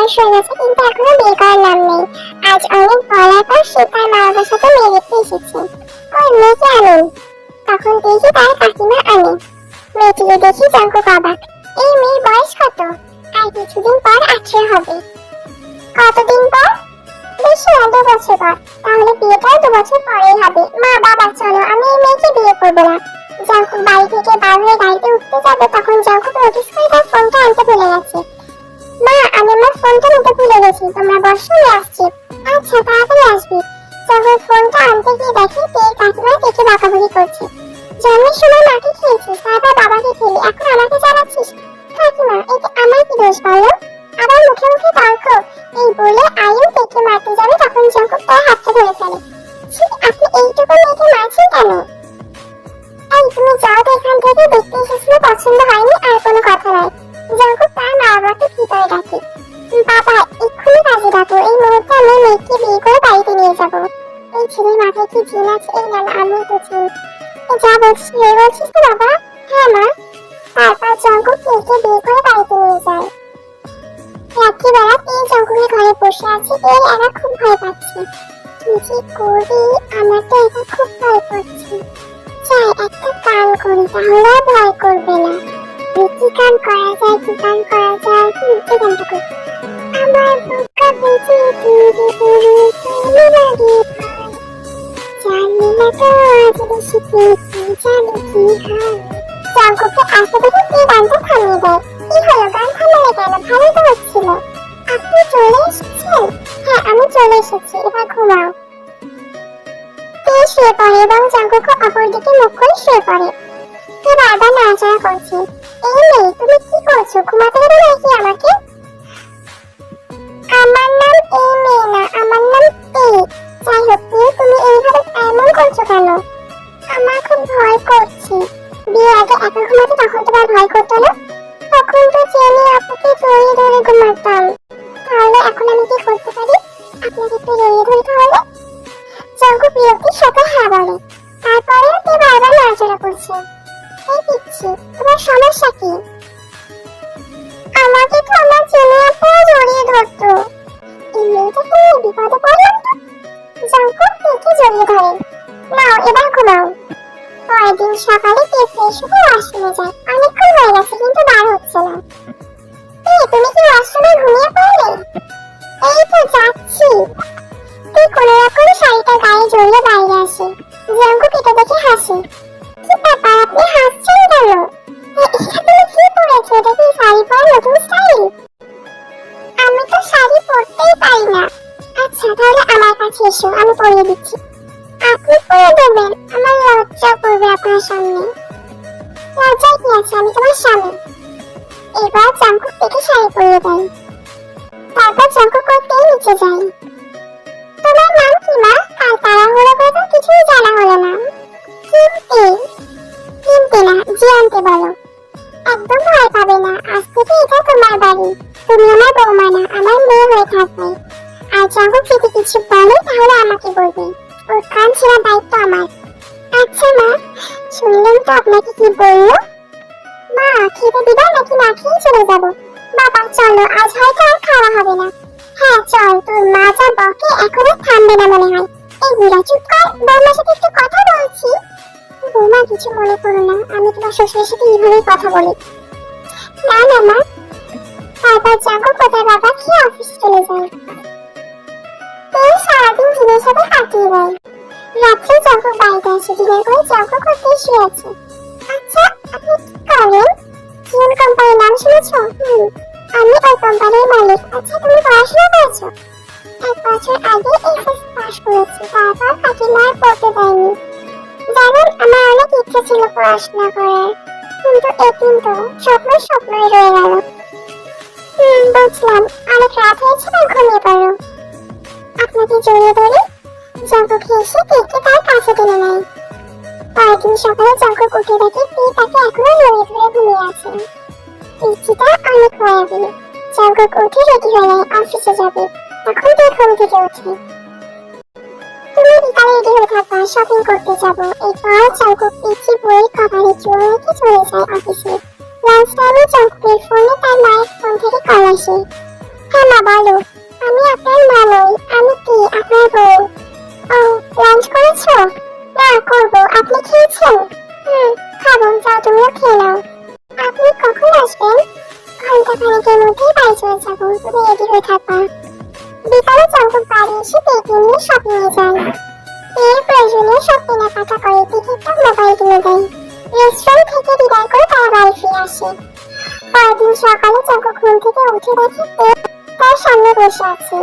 বয়স হয়ে গেছে কিন্তু এখনো বিয়ে করার নাম নেই। আজ অনেক বলার পর সে তার মা বাবার সাথে মেয়ে দেখতে এসেছে। ওই মেয়েকে আনুন। তখন দেখি তার কাকিমা আনে। মেয়েটিকে দেখি জঙ্কুক অবাক। এই মেয়ের বয়স কত? আর কিছুদিন পর 18 হবে। কতদিন পর? বেশি না, 2 বছর পর। তাহলে বিয়েটা 2 বছর পরেই হবে। মা বাবা চলো, আমি এই মেয়েকে বিয়ে করবো না। জঙ্কুক বাড়ি থেকে বার হয়ে গাড়িতে উঠতে যাবে তখন জঙ্কুক নোটিস করে তার ফোনটা আনতে ভুলে গেছে। মা, আমি আমার ফোনটা নিতে ভুলে গেছি, তোমরা বসো, আমি আসছি। আচ্ছা, তাড়াতাড়ি আসবি। জঙ্কুক ফোনটা আনতে গিয়ে দেখে তের কাকিমা তেকে বকাবকি করছে। জন্মের সময় মাকে খেয়েছিস, তারপর বাবাকে খেলি, এখন আমাকে জ্বালাচ্ছিস। কাকিমা, এতে আমার কি দোষ বলো? আবার মুখে মুখে তর্ক। এই বলে আয়ু তেকে মারতে যাবে তখন জঙ্কুক তার হাতটা ধরে ফেলে। ছি, আপনি এইটুকু মেয়েকে মারছেন কেন? এই তুমি যাও তো এখান থেকে, দেখতে এসেছিল, পছন্দ হয়নি, আর কোনো কথা নয়। জঙ্কুক তার মা বাবাকে ভিতরে ডাকে। বাবা, এক্ষুনি কাজে ডাকো, এই মুহূর্তে আমি মেয়েকে বিয়ে করে বাড়িতে নিয়ে যাবো। এই ছেলের মাথায় কি জিন আছে? এই না, আমি তো জিন। যা বলছিস মেয়ে বলছিস তো বাবা? হ্যাঁ মা। তারপর জঙ্কুক মেয়েকে বিয়ে করে বাড়িতে নিয়ে যায়। রাত্রিবেলা তেল জঙ্কুকের ঘরে বসে আছে। তেল একা খুব ভয় পাচ্ছে। কি যে করি, আমার তো একা খুব ভয় করছে। চাই একটা গান করি, তাহলে আর ভয় করবে না। কি গান করা যায়, কি গান করা যায়? এই গানটা করি। আমার বুকটা বেঁচে দূরে দূরে চলে লাগে ভাই, জানি না তো আজ বেশি পেয়েছি, জানি কি হয়। জঙ্কুককে আসতে দেখে এই গানটা থামিয়ে দেয়। কি হলো, গান থামালে কেন? ভালোই তো হচ্ছিল। আপনি চলে এসেছেন? হ্যাঁ, আমি চলে এসেছি, এবার ঘুমাও। তেল শুয়ে পড়ে এবং জঙ্কুকও অপর দিকে মুখ করে শুয়ে পড়ে। তে বারবার নাড়াচাড়া করছে। এই মেয়ে, তুমি কি করছো? ঘুমাতে দেবে নাকি আমাকে? আমার নাম এই মেয়ে না, আমার নাম তে। যাই হোক, তুমি এইভাবে এমন করছো কেন? আমার খুব ভয় করছে। বিয়ের আগে একা ঘুমাতে তখন তোমার ভয় করতো না? তখন তো চেনি আপুকে জড়িয়ে ধরে ঘুমাতাম। তাহলে এখন আমি কি করতে পারি? আপনাকে একটু জড়িয়ে ধরি তাহলে? জঙ্কুক বিরক্তির সাথে হ্যাঁ বলে। তারপরেও তে বারবার নাড়াচাড়া করছে। এই পিচ্ছি, তোমার সমস্যা কি? আমাকে তো আমার চেনি আপু জড়িয়ে ধরতো। এই মেয়েটাকে নিয়ে বিপদে পড়লাম তো। জঙ্কুক তেকে জড়িয়ে ধরে। নাও, এবার ঘুমাও। পরের দিন সকালে তে ফ্রেশ হয়ে ওয়াশরুমে যায়। অনেকক্ষণ হয়ে গেছে কিন্তু বার হচ্ছে না। তুমি কি ওয়াশরুমে ঘুমিয়ে পড়লে? এই তো যাচ্ছি। তে কোনো রকম শাড়িটা গায়ে জড়িয়ে বাইরে আসে। জঙ্কুক এটা দেখে হাসে। কি ব্যাপার, আপনি হাসছেন কেন? এটা তুমি কি পরেছো? এটা কি শাড়ি পরার নতুন স্টাইল? আমি তো শাড়ি পরতেই পারি না। আচ্ছা, তাহলে আমার কাছে এসো, আমি পরিয়ে দিচ্ছি। আপনি পরে দেবেন? আমার লজ্জা করবে আপনার সামনে। লজ্জা কি আছে, আমি তোমার স্বামী। এবার জঙ্কুক থেকে শাড়ি পরিয়ে দেয়। তারপর জঙ্কুক করতেই নিচে যায়। তোমার নাম কি মা? কাল তাড়াহুড়ো করে তো কিছুই জানা হলো না। কিমতি। কিমতি না, জিয়ান্তি বলো। একদম ভয় পাবে না, আজ থেকে এটা তোমার বাড়ি। তুমি আমার বৌমা না, আমার মেয়ে হয়ে থাকবে। আর জঙ্কুক যদি কিছু বলে তাহলে আমাকে বলবে। ওর কান ছেড়ার দায়িত্ব আমার। আচ্ছা মা, শুনলেন তো আপনাকে কি বললো? মা, খেতে দিবা নাকি না খেয়ে চলে যাবো? বাবা চলো, আজ হয়তো আর খাওয়া হবে না। হ্যাঁ চল, তোর মা যা বকে এখন আর থামবে না মনে হয়। এই বুড়া চুপ কর, বৌমার সাথে একটু কথা বলছি। বৌমা কিছু মনে করো না, আমি তোমার শ্বশুরের সাথে এইভাবেই কথা বলি। না না মা। তারপর জঙ্কুক কোথায় বাবা খেয়ে অফিস চলে যায়। তেল সারাদিন জিনের সাথে কাটিয়ে দেয়। রাত্রে জঙ্কুক বাড়িতে আসে। ডিনার করে জঙ্কুক করতে শুয়ে আছে। আচ্ছা, আপনি কি করেন? জিন কোম্পানির নাম শুনেছ? আমি ওই কোম্পানির মালিক। আচ্ছা, তুমি পড়াশোনা করেছো? 1 বছর আগে এসএস পাস করেছি, তারপর কাকিমা আর পড়তে দেয়নি। জানেন, আমার অনেক ইচ্ছে ছিল পড়াশোনা করার, কিন্তু এদিন তো স্বপ্নই রয়ে গেল। বুঝলাম, অনেক রাত হয়েছে, না ঘুমিয়ে পড়ো। আপনাকে জড়িয়ে ধরে জঙ্কুক এসে তেকে তার কাছে টেনে নেয়। পরের দিন সকালে জঙ্কুক উঠে দেখে তে তাকে এখনো জড়িয়ে ধরে ঘুমিয়ে আছে। পিচ্চিটা অনেক মায়াবী। জঙ্কুক উঠে রেডি হয়ে নেয়, অফিসে যাবে। তখন তে ঘুম থেকে ওঠে। তুমি বিকালে রেডি হয়ে থাকবা, শপিং করতে যাবো। এরপর জঙ্কুক পিচ্চি বইয়ের কভারে চুল রেখে চলে যায় অফিসে। লাঞ্চ টাইমে জঙ্কুকের ফোনে তার মায়ের ফোন থেকে কল আসে। হ্যাঁ মা, বলো। আসবেন, ঘন্টা খানেকের মধ্যেই বাড়ি চলে যাবো, তুমি রেডি হয়ে থাকবা। বিকালে জঙ্কুক বাড়ি এসে পেকে নিয়ে শপিংয়ে যায়। এর প্রয়োজনীয় সব কেনাকাটা করে টিকিটটা মোবাইল কিনে দেয়। রেস্টুরেন্ট থেকে বিদায় করে তারা বাড়ি ফিরে আসে। পরদিন সকালে জঙ্কুক ঘুম থেকে উঠে দেখে পে তার সামনে বসে আছে।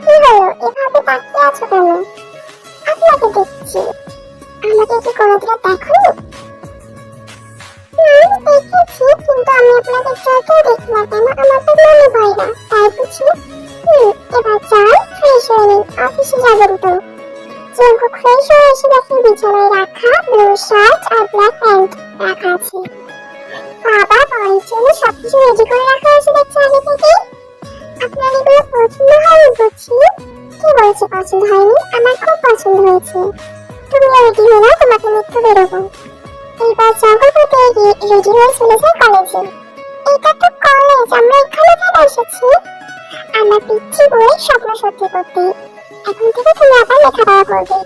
কি হলো, এভাবে তাকিয়ে আছো কেন? আপনাকে দেখছি। আমাকে কি কোনোদিন দেখোনি? দেখেছি, কিন্তু আমি আপনাদের যতই দেখি না কেন আমার তো মনে হয় না, তাই বুঝি। এবার যাই, ফ্রেশ হয়ে নিন, অফিসে যাবেন তো। জঙ্কুক ফ্রেশ হয়ে এসে দেখে বিছানায় রাখা ব্লু শার্ট আর ব্ল্যাক প্যান্ট রাখা আছে। বাবা, বাড়ির জন্য সবকিছু রেডি করে রাখা হয়েছে দেখছি আগে থেকেই। আপনার এগুলো পছন্দ হয়নি বুঝছি? কি বলছে পছন্দ হয়নি? আমার খুব পছন্দ হয়েছে। তুমি রেডি হয়ে নাও, তোমাকে নিতে বেরোবো। এইবার জঙ্কুক রেডি হয়ে চলে যায় কলেজে। এটা তো কলেজ, আমরা এখানে কেন এসেছি? আমার পিচ্ছি বই স্বপ্ন সত্যি করতে। এখন থেকে তুমি আবার লেখাপড়া করবে।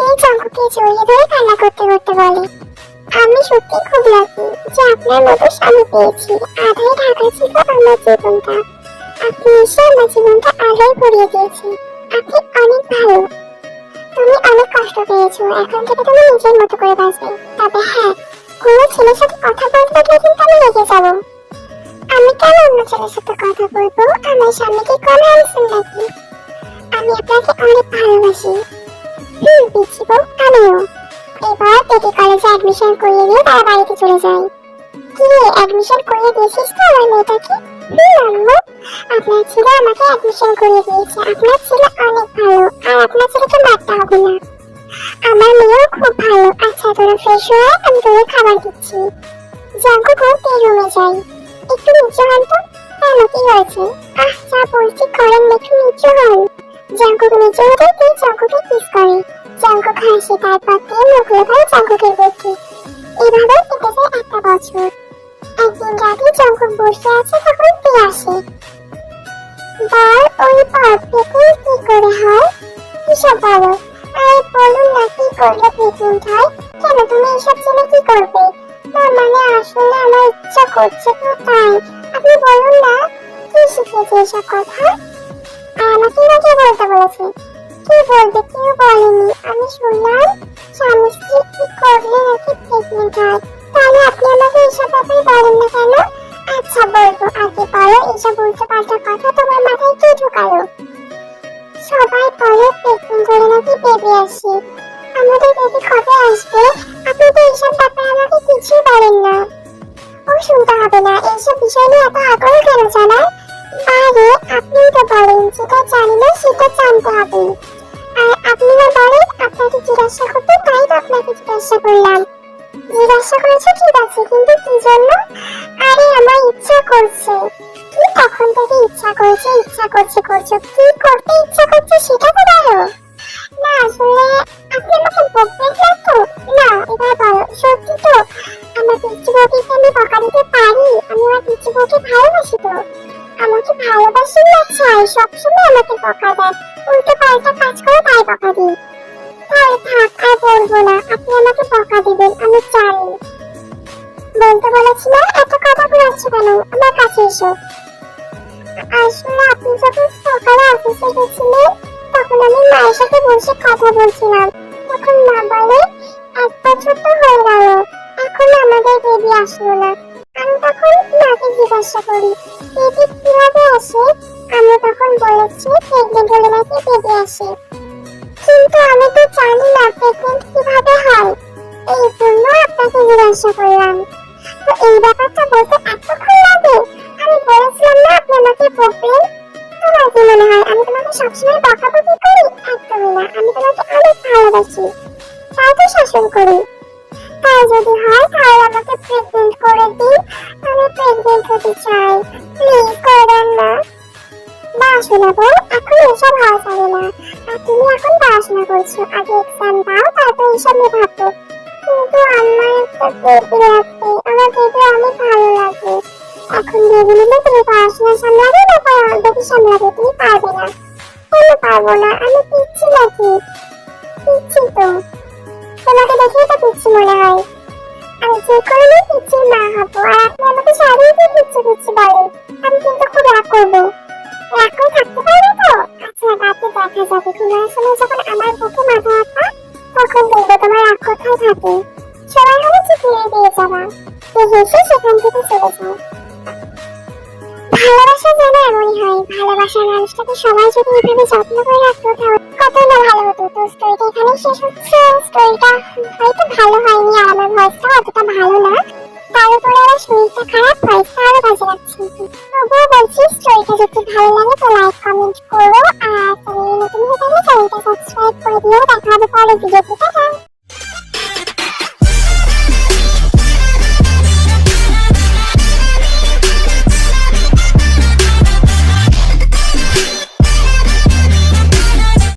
এই জঙ্কুককে জড়িয়ে ধরে কান্না করতে করতে বলে, আমি সত্যি খুব লাকি যে আপনার মতো স্বামী পেয়েছি। আধায় ঢাকা ছিল আমার জীবনটা, আপনি এসে আমার জীবনটা আলোয় ভরিয়ে দিয়েছেন। আপনি অনেক ভালো। তুমি অনেক কষ্ট পেয়েছো, এখন থেকে তুমি নিজের মতো করে বাঁচবে। তবে হ্যাঁ, কোনো ছেলের সাথে কথা বলতে গেলে কিন্তু আমি রেগে যাবো। আমি কেন অন্য ছেলের সাথে কথা বলবো? আমার সামনে কি কম হ্যান্ডসাম নাকি? আমি আপনাকে অনেক ভালোবাসি। পিচ্ছি বউ, আমিও। এবার পেটি কলেজে অ্যাডমিশন করিয়ে দিয়ে তারা বাড়িতে চলে যায়। কি রে, অ্যাডমিশন করিয়ে দিয়েছিস তো আমার মেয়েটাকে? আম্মু, আপনার ছেলে আমাকে অ্যাডমিশন করিয়ে দিয়েছে। আপনার ছেলে অনেক ভালো, আর আপনার ছেলেকে মারতে হবে না। আমার মেয়েও খুব ভালো। আচ্ছা, তোরা ফ্রেশ হয়ে আমি তোদের খাবার দিচ্ছি। জঙ্কুক ওর রুমে যাই। একটু নিচু হন তো। কেন, কি হয়েছে? যা বলছি করেন, একটু নিচু হন। জঙ্কুক নিচু হতে জঙ্কুকে কিস করে। জঙ্কুক হাসে, তারপর দিয়ে মুখ লোকায় জঙ্কুকের বুকে। এভাবে কেটে যায় একটা বছর। একদিন রাতে জঙ্কুক বসে আছে, তখন পে আসে। বল, ওই পর পেতে কি করে হয়? কিসব বলো? আরে বলুন না, কি করলে প্রেগনেন্ট হয়? কেন, তুমি এসব জেনে কি করবে? না মানে আসলে আমার ইচ্ছা করছে তো তাই। আপনি বলুন না, কি শিখেছে এসব কথা? আর আমাকে নাকি বলতে বলেছে? কি বলবে, কেউ বলেনি। আমি শুনলাম স্বামী স্ত্রী কি করলে নাকি প্রেগনেন্ট হয়। তাহলে আপনি আমাকে এইসব ব্যাপারে বলেন না কেন? আচ্ছা বলবো, আগে বলো এইসব উল্টো পাল্টা কথা তোমার মাথায় কে ঢুকালো? সবাই বলে প্রেগনেন্ট হলে নাকি বেবি আসে। আমাদের বেবি কবে আসবে? আপনি তো এইসব ব্যাপারে আমাকে কিছুই বলেন না। ও শুনতে হবে না, এইসব বিষয় নিয়ে এত আগ্রহ কেন জানার? আরে আপনি তো বলেন যেটা জানি না সেটা জানতে হবে। আর আপনিও বলেন আপনাকে জিজ্ঞাসা করতে, তাই তো আপনাকে জিজ্ঞাসা করলাম। জিজ্ঞাসা করেছো ঠিক আছে, কিন্তু কি জন্য? আরে আমার ইচ্ছা করছে। কি তখন থেকে ইচ্ছা করছে করছো? কি করতে ইচ্ছা করছে সেটা তো বলো। না আসলে আপনি আমাকে বকবেন না তো? না, এবার বলো, সত্যি তো? আমার পিচ্চি বউকে আমি বকা দিতে পারি? আমি আমার পিচ্চি বউকে ভালোবাসি তো। আমাকে ভালোবাসেন না চাই, সবসময় আমাকে বকা দেন, উল্টো পাল্টা কাজ করে তাই বকা দিই। তাহলে থাক, আর বলবো না। আপনি আমাকে বকা দিবেন, আমি জানি। বলতে বলেছি না, এত কথা বলাচ্ছ কেন? আমার কাছে এসো। আসলে আপনি যখন সকালে অফিসে গেছিলেন, তখন আমি মায়ের সাথে বসে কথা বলছিলাম। তখন মা বলে 1 বছর তো হয়ে গেল, এখন আমাদের বেবি আসলো না। আমি তখন মাকে জিজ্ঞাসা করি বেবি কিভাবে আসে। আমি তখন বলেছি প্রেগনেন্ট হলে নাকি বেবি আসে, কিন্তু আমি তো জানি না প্রেগনেন্ট কিভাবে হয়। এই জন্য আপনাকে জিজ্ঞাসা করলাম। তো এই ব্যাপারটা বলতে এতক্ষণ লাগে? আমি বলেছিলাম না আপনি আমাকে বকবেন। তোমার কি মনে হয় আমি তোমাকে সবসময় বকাবকি করি? একদমই না, আমি তোমাকে অনেক ভালোবাসি, তাই তো শাসন করি। তাই যদি হয় তাহলে আমাকে প্রেগনেন্ট করে দিন, আমি প্রেগনেন্ট হতে চাই, প্লিজ করে দেন না। না শোনাবো, এখন এসব হওয়া যাবে না। আর তুমি এখন পড়াশোনা করছো, আগে এক্সাম দাও, তারপর এসব নিয়ে ভাবো। কিন্তু আমার একটা বেবি লাগবে, আমার বেবি অনেক ভালো লাগে। এখন বেবি নিলে তুমি পড়াশোনা সামলাবে না বেবি সামলাবে? তুমি পারবে না। কেন পারবো না? আমি পিচ্ছি নাকি? পিচ্ছি তো, তোমাকে দেখেই তো পিচ্ছি মনে হয়। আমি যে কোনো পিচ্চির মা হবো, আর আপনি আমাকে সারাদিন পিচ্ছি পিচ্ছি বলেন। আমি কিন্তু খুব রাগ করবো। রাগ করে থাকতে পারবে তো? আচ্ছা, রাতে দেখা যাবে। ঘুমানোর সময় যখন আমার বুকে মাথা রাখবা, তখন দেখবো তোমার রাগ কোথায় থাকে। সময় হলে যে ফিরে দিয়ে যাবা। হেসে সেখান থেকে চলে যায়। ভালোবাসা যেন এমনই হয়। ভালোবাসার মানুষটাকে সবাই যদি এভাবে যত্ন করে রাখতো তাহলে কতই না ভালো হতো। তো স্টোরিটা এখানেই শেষ হচ্ছে। স্টোরিটা হয়তো ভালো হয়নি, আর আমার ভয়েসটা অতটা ভালো না, তার উপরে আমার শরীরটা খারাপ, ভয়েসটা আরো বাজে লাগছে। তবুও বলছি, স্টোরিটা যদি ভালো লাগে তো লাইক কমেন্ট করো, আর চ্যানেলে নতুন হয়ে থাকলে চ্যানেলটা সাবস্ক্রাইব করে দিও। দেখা হবে পরের ভিডিওতে। টাটা।